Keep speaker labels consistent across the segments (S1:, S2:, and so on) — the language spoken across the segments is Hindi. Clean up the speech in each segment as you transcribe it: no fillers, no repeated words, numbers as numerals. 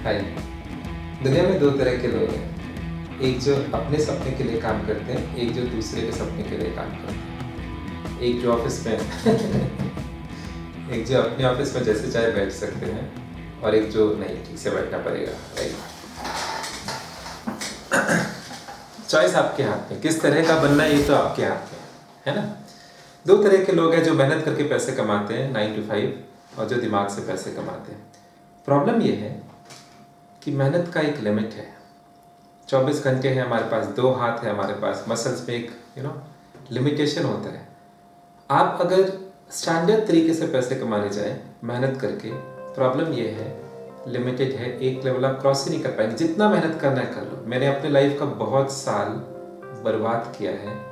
S1: हाय। दुनिया में दो तरह के लोग हैं, एक जो अपने सपने के लिए काम करते हैं, एक जो दूसरे के सपने के लिए काम करते हैं। एक जो ऑफिस में एक जो अपने ऑफिस में जैसे चाहे बैठ सकते हैं और एक जो नहीं, ठीक से बैठना पड़ेगा। राइट, चॉइस आपके हाथ में, किस तरह का बनना है ये तो आपके हाथ में है ना। दो तरह के लोग हैं, जो मेहनत करके पैसे कमाते हैं 9 to 5 और जो दिमाग से पैसे कमाते हैं। प्रॉब्लम ये है कि मेहनत का एक लिमिट है। 24 घंटे है हमारे पास, 2 हाथ है हमारे पास, मसल्स में एक लिमिटेशन होता है। आप अगर स्टैंडर्ड तरीके से पैसे कमाने जाए मेहनत करके, प्रॉब्लम ये है लिमिटेड है, एक लेवल आप क्रॉस ही नहीं कर पाएंगे। जितना मेहनत करना है कर लो। मैंने अपने लाइफ का बहुत साल बर्बाद किया है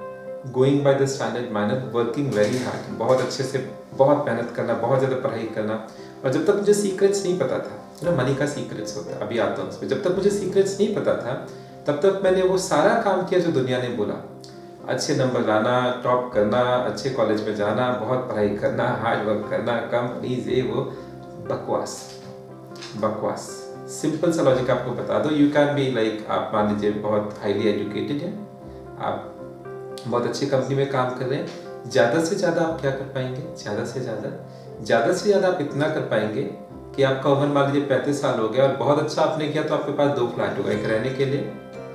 S1: going by the standard manner, working very hard, बहुत अच्छे से बहुत मेहनत करना, बहुत ज़्यादा पढ़ाई करना। और जब तक मुझे सीक्रेट्स नहीं पता था मनी का सीक्रेट्स होता है, अभी आता हूँ उसमें। जब तक मुझे सीक्रेट्स नहीं पता था तब तक मैंने वो सारा काम किया जो दुनिया ने बोला। अच्छे नंबर लाना, टॉप करना, अच्छे कॉलेज में जाना, बहुत पढ़ाई करना, हार्ड वर्क करना, कंपनीज ये वो, बकवास बकवास। सिंपल सा लॉजिक आपको बता दो, यू कैन बी लाइक, आप मान लीजिए बहुत हाईली एजुकेटेड हैं, आप बहुत अच्छी कंपनी में काम कर रहे हैं, ज़्यादा से ज़्यादा आप क्या कर पाएंगे, ज़्यादा से ज़्यादा आप इतना कर पाएंगे कि आपका उम्र मान लीजिए 35 साल हो गया और बहुत अच्छा आपने किया तो आपके पास 2 फ्लैट होगा, एक रहने के लिए,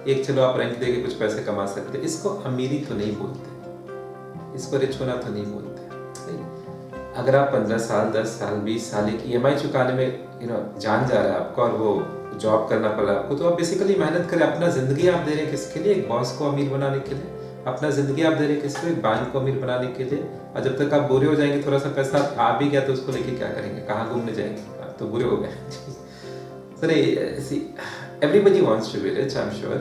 S1: एक चलो आप रेंट देके कुछ पैसे कमा सकते हैं। इसको अमीरी तो नहीं बोलते, इसको रिच होना तो नहीं बोलते। अगर आप 15 साल 10 साल 20 साल एक EMI चुकाने में जान जा रहा है आपका और वो जॉब करना पड़ रहा है आपको, तो आप बेसिकली मेहनत करें। अपना ज़िंदगी आप दे रहे हैं किसके लिए, एक बॉस को अमीर बनाने के लिए। अपना ज़िंदगी आप दे रहे हैं किसको, एक बैंक को अमीर बनाने के लिए। और जब तक आप बुरे हो जाएंगे, थोड़ा सा पैसा आ भी गया तो उसको लेके क्या करेंगे, कहाँ घूमने जाएंगे, तो बुरे हो गए। Everybody wants to be rich, I am sure,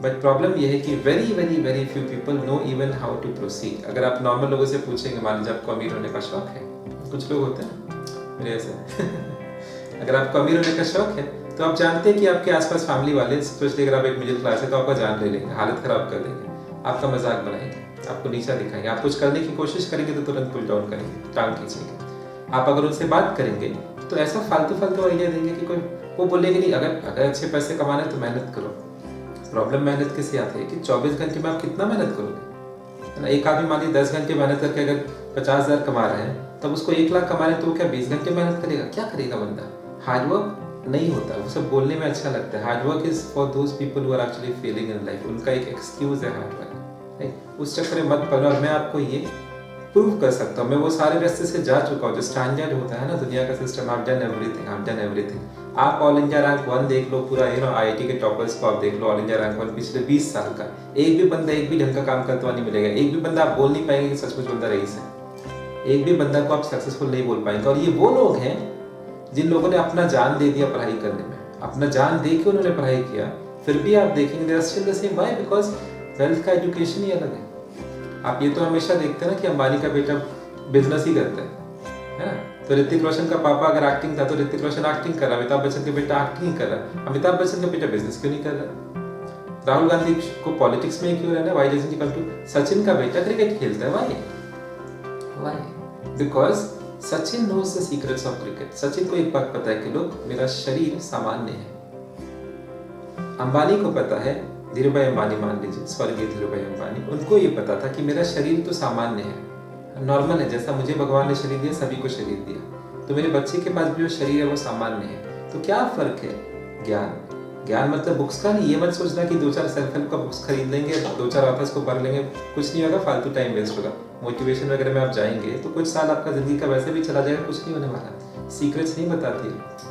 S1: but problem ये है कि very very very few people know even how to proceed. अगर आप नॉर्मल लोगों से पूछेंगे, मान लीजिए आपको अमीर होने का शौक है, कुछ लोग होते हैं मेरे ऐसे अगर आपको अमीर होने का शौक है तो आप जानते हैं कि आपके आसपास फैमिली वाले, स्पेशली अगर आप एक मिडिल क्लास है, तो आपका जान ले लेंगे, हालत खराब कर देंगे, आपका मजाक बनाएंगे, आपको नीचा दिखाएंगे। आप कुछ करने की कोशिश करेंगे तो तुरंत पुल डाउन करेंगे, टांग खींचेंगे। आप अगर उनसे बात करेंगे तो ऐसा फालतू आइडिया देंगे कि कोई वो बोलेंगे नहीं, अगर अच्छे पैसे कमाने तो मेहनत करो। प्रॉब्लम मेहनत किससे आती है कि 24 घंटे में आप कितना मेहनत करोगे, है ना। एक आदमी मान लीजिए 10 घंटे मेहनत करके अगर 50,000 कमा रहे हैं, तब उसको 1 लाख कमा रहे हैं, तो वो क्या 20 घंटे मेहनत करेगा, क्या करेगा बंदा। हार्डवर्क नहीं होता, वो सब बोलने में अच्छा लगता है। Hard work is for those people who are actually failing in life, उनका एक एक्सक्यूज है हार्डवर्क। उस चक्कर में मत पड़ो। और मैं आपको ये प्रूव कर सकता हूँ, मैं वो सारे रास्ते से जा चुका हूँ। जो स्टैंडर्ड होता है ना दुनिया का system, I have done everything. आप ऑल इंडिया रैंक 1 देख लो, पूरा IIT के टॉपर्स को आप देख लो, ऑल इंडिया रैंक 1 पिछले 20 साल का, एक भी बंदा एक भी ढंग का काम करता हुआ नहीं मिलेगा। एक भी बंदा आप बोल नहीं पाएंगे कि सचमुच बंदा रईस है। एक भी बंदा को आप सक्सेसफुल नहीं बोल पाएंगे। और ये वो लोग हैं जिन लोगों ने अपना जान दे दिया पढ़ाई करने में, अपना जान दे के उन्होंने पढ़ाई किया, फिर भी आप देखेंगे they are still the same. Why? Because wealth का एजुकेशन ही अलग है। आप ये तो हमेशा देखते हैं ना कि अंबानी का बेटा बिजनेस ही करता है ना। तो ऋतिक रोशन का पापा अगर एक्टिंग था तो ऋतिक रोशन एक्टिंग कर रहा है, अमिताभ बच्चन का बेटा एक्टिंग ही कर रहा है, अमिताभ बच्चन का बेटा बिजनेस क्यों नहीं कर रहा। राहुल गांधी को पॉलिटिक्स में क्यों रहना है, why doesn't he come to. Sachin का बेटा क्रिकेट खेलता है, why? Because Sachin knows the secrets of cricket. Sachin को एक बात पता है कि लोग, मेरा शरीर सामान्य है। अंबानी को पता है, धीरूभाई अंबानी मान लीजिए, स्वर्गीय धीरूभाई अंबानी, उनको ये पता था कि मेरा शरीर तो सामान्य है, नॉर्मल है, जैसा मुझे भगवान ने शरीर दिया सभी को शरीर दिया, तो मेरे बच्चे के पास भी जो शरीर है वो सामान्य है। तो क्या फर्क है? ज्ञान मतलब बुक्स का नहीं। ये मत सोचना कि 2-4 सेल्फ हेल्प का बुक्स खरीद लेंगे, 2-4 ऑथर्स को पढ़ लेंगे, कुछ नहीं होगा, फालतू टाइम वेस्ट होगा। मोटिवेशन वगैरह में आप जाएंगे तो कुछ साल आपका जिंदगी का वैसे भी चला जाएगा, कुछ नहीं होने वाला। सीक्रेट्स नहीं बताती है।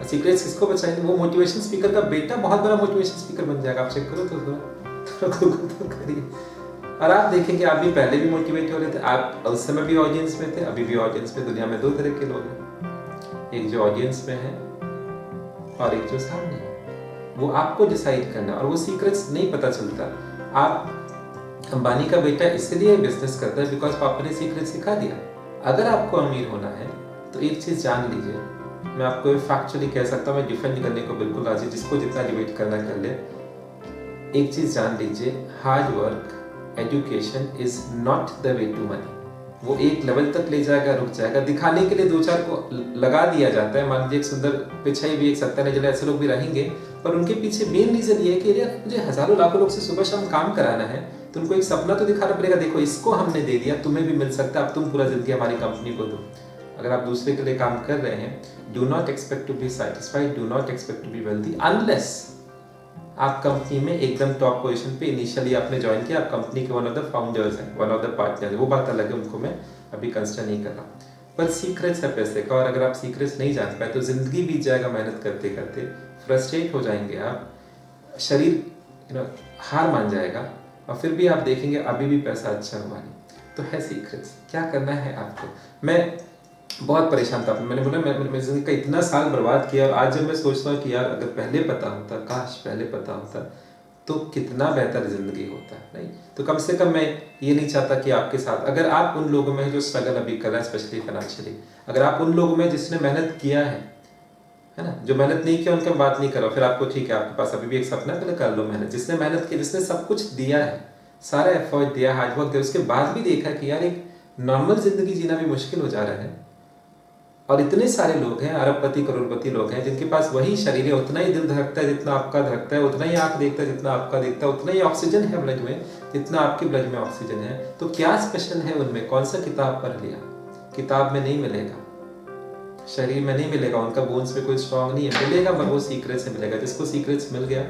S1: सीक्रेट्स किसको बचाएंगे? वो मोटिवेशन स्पीकर का बेटा बहुत बड़ा मोटिवेशन स्पीकर बन जाएगा। आप चेक करो तो करिए, और आप देखेंगे आप भी पहले भी मोटिवेट हो रहे थे। आप उस समय भी ऑडियंस में थे, अभी भी ऑडियंस में। दुनिया में 2 तरह के लोग हैं, एक जो ऑडियंस में है और एक जो सामने है। वो आपको डिसाइड करना, और वो सीक्रेट्स नहीं पता चलता। आप अंबानी का बेटा इसलिए बिजनेस करता है बिकॉज पापा ने सीक्रेट सिखा दिया। अगर आपको अमीर होना है तो एक चीज जान लीजिए, मैं आपको फैक्चुअली कह सकता हूँ, मैं डिफेंड करने को बिल्कुल राजी, जिसको जितना डिबेट करना कर ले। एक चीज जान लीजिए, hard work education is not the way to money. वो एक लेवल तक ले जाएगा, रुक जाएगा, दिखाने के लिए दो चार को लगा दिया जाता है। मान लीजिए एक सुंदर पिछाई भी, एक सत्ता ऐसे लोग भी रहेंगे, पर उनके पीछे मेन रीजन ये है कि यार मुझे हजारों लाखों लोग से सुबह शाम काम कराना है, तो उनको एक सपना तो दिखाना पड़ेगा, देखो इसको हमने दे दिया, तुम्हें भी मिल सकता है, अब तुम पूरा जिंदगी हमारी कंपनी को दो। अगर आप दूसरे के लिए काम कर रहे हैं, do not expect to be satisfied, do not expect to be wealthy, unless आप कंपनी में एकदम टॉप पोजीशन पे इनिशियली आपने ज्वाइन किया, आप कंपनी के वन ऑफ द फाउंडर्स हैं, वन ऑफ द पार्टनर, वो बात अलग है, उनको मैं अभी कंसिडर नहीं कर रहा। पर सीक्रेट्स है पैसे का, और अगर आप सीक्रेट्स नहीं जान पाए तो जिंदगी बीत जाएगा मेहनत करते करते, फ्रस्ट्रेट हो जाएंगे आप, शरीर हार मान जाएगा, और फिर भी आप देखेंगे अभी भी पैसा अच्छा हुआ नहीं। तो है सीक्रेट्स, क्या करना है आपको। मैं बहुत परेशान था, मैंने बोला मैं जिंदगी का इतना साल बर्बाद किया, और आज जब मैं सोचता हूँ कि यार अगर पहले पता होता, काश पहले पता होता तो कितना बेहतर जिंदगी होता है। नहीं तो कम से कम मैं ये नहीं चाहता कि आपके साथ, अगर आप उन लोगों में जो स्ट्रगल अभी कर रहे हैं स्पेशली फाइनेंशियली, अगर आप उन लोगों में जिसने मेहनत किया है ना, जो मेहनत नहीं किया उनका बात नहीं करो, फिर आपको ठीक है, आपके पास अभी भी एक सपना, पहले कर लो मेहनत। जिसने मेहनत की, जिसने सब कुछ दिया है, सारा एफर्ट दिया, हार्डवर्क दिया, उसके बाद भी देखा कि यार एक नॉर्मल जिंदगी जीना भी मुश्किल हो जा रहा है, और इतने सारे लोग हैं, अरबपति करोड़पति लोग हैं जिनके पास वही शरीर है, उतना ही दिल धड़कता है जितना आपका धड़कता है, उतना ही आंख देखता है जितना आपका देखता है, उतना ही ऑक्सीजन है ब्लड में जितना आपके ब्लड में ऑक्सीजन है। तो क्या स्पेशल है उनमें, कौन सा किताब पढ़ लिया, किताब में नहीं मिलेगा, शरीर में नहीं मिलेगा, उनका बोन्स में कोई स्ट्रॉन्ग नहीं है, मिलेगा पर वो सीक्रेट से मिलेगा। जिसको सीक्रेट्स मिल गया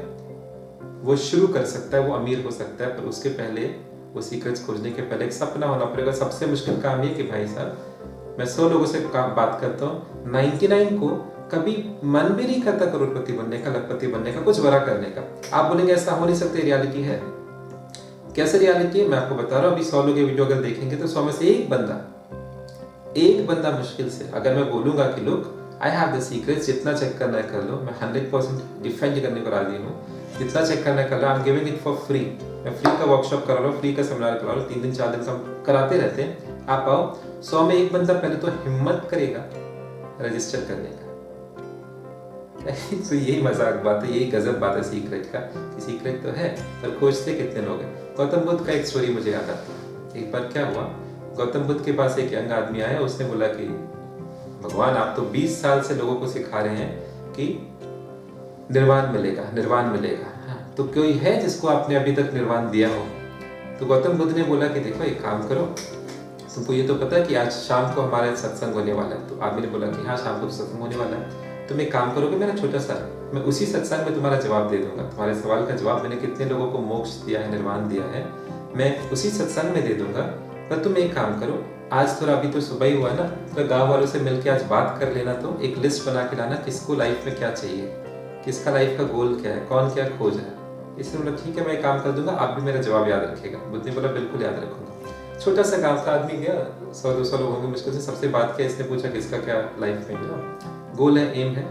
S1: वो शुरू कर सकता है, वो अमीर हो सकता है, पर उसके पहले वो सीक्रेट्स खोजने के पहले एक सपना होना पड़ेगा। सबसे मुश्किल काम ये कि भाई साहब, मैं 100 लोगों से बात करता हूँ, 99 को कभी मन भी नहीं करता करोड़पति बनने का, लखपति बनने का, कुछ बड़ा करने का। आप बोलेंगे ऐसा हो नहीं सकता, रियलिटी है। कैसे रियलिटी है मैं आपको बता रहा हूँ। अभी 100 लोग ये वीडियो अगर देखेंगे तो 100 में से एक बंदा मुश्किल से, अगर मैं बोलूंगा कि लोग आई हैव द सीक्रेट्स, जितना चेक करना है कर लो, मैं 100% डिफेंड करने को राजी हूँ, जितना चेक करना है कर लो, I am giving it for free. मैं फ्री का वर्कशॉप करा रहा हूँ, फ्री का सेमिनार करा रहा हूँ, 3 दिन 4 दिन का कराते रहते हैं। आप आओ, 100 में एक बंदा पहले तो हिम्मत करेगा रजिस्टर करने का। तो यही मजाक बात है, यही गजब बात है सीक्रेट का, कि सीक्रेट तो है पर खोजते कितने लोग हैं। गौतम बुद्ध का एक स्टोरी मुझे याद आता है। एक बार क्या हुआ, गौतम बुद्ध के पास एक यंग आदमी आया, उसने बोला कि भगवान आप तो 20 साल से लोगों को सिखा रहे हैं कि निर्वाण मिलेगा, निर्वाण मिलेगा, हाँ, तो कोई है जिसको आपने अभी तक निर्वाण दिया हो। तो गौतम बुद्ध ने बोला कि देखो एक काम करो, तुमको ये तो पता है कि आज शाम को हमारा सत्संग होने वाला है। तो आदमी ने बोला कि हाँ शाम को सत्संग होने वाला है, तुम एक काम करोगे मेरा छोटा सा, मैं उसी सत्संग में तुम्हारा जवाब दे दूंगा, तुम्हारे सवाल का जवाब, मैंने कितने लोगों को मोक्ष दिया है, निर्वाण दिया है, मैं उसी सत्संग में दे दूंगा। पर तुम एक काम करो, आज थोड़ा अभी तो सुबह ही हुआ ना, तो गाँव वालों से मिलकर आज बात कर लेना, तो एक लिस्ट बना के लाना किसको लाइफ में क्या चाहिए, किसका लाइफ का गोल क्या है, कौन क्या खोज है। इसने बोला ठीक है मैं काम कर दूंगा, आप भी मेरा जवाब याद रखिएगा। बुद्ध ने बोला बिल्कुल याद रखूंगा। छोटा सा गांव का आदमी गया, 100-200 लोग होंगे मुश्किल से, सबसे बात किया, इसने पूछा किसका क्या लाइफ में गोल है, एम है।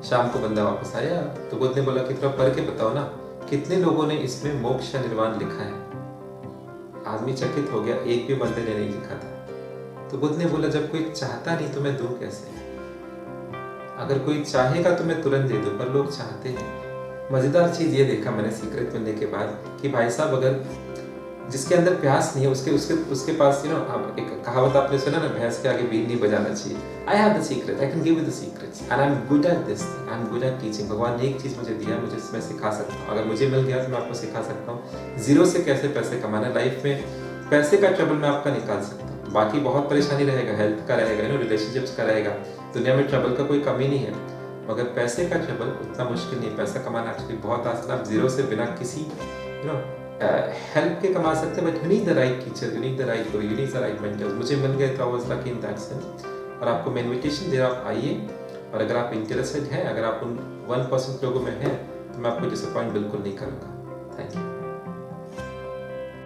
S1: शाम को बंदा वापस आया, तो बुद्ध ने बोला कि थोड़ा पढ़ के बताओ ना, कितने लोगों ने इसमें मोक्ष या निर्वाण लिखा है। आदमी चकित हो गया, एक भी बंदे ने नहीं लिखा था। तो बुद्ध ने बोला जब कोई चाहता नहीं तो मैं दूं कैसे, अगर कोई चाहेगा तो मैं तुरंत दे दूं, पर लोग चाहते हैं। मजेदार चीज ये देखा मैंने सीक्रेट मिलने के बाद कि भाई साहब अगर जिसके अंदर प्यास नहीं है उसके पास एक कहावत आपने सुना ना, भैंस के आगे बीन नहीं बजाना चाहिए। I have the secret, I can give you the secrets and I am good at this, I am good at teaching. भगवान ने एक चीज मुझे दिया, मुझे इसमें सिखा सकता हूँ, अगर मुझे मिल गया तो मैं आपको सिखा सकता हूँ जीरो से कैसे पैसे कमाना। लाइफ में पैसे का ट्रबल मैं आपका निकाल सकता हूँ, बाकी बहुत परेशानी रहेगा, हेल्थ का रहेगा, रिलेशनशिप्स का रहेगा, दुनिया में ट्रबल का कोई कमी नहीं है, मगर पैसे का ट्रबल उतना मुश्किल नहीं। पैसा कमाना एक्चुअली बहुत आसान, आप जीरो से बिना किसी हेल्प के कमा सकते हैं, but you need the right teacher, you need the right guru, you need the right mentors. मुझे मिल गए तो I was lucky in that sense. और आपको मैं इन्विटेशन दे रहा हूं, आप आइए, और अगर आप इंटरेस्टेड हैं, अगर आप उन 1% लोगों में हैं, तो मैं आपको डिसअपॉइंट बिल्कुल नहीं करूँगा। Thank you.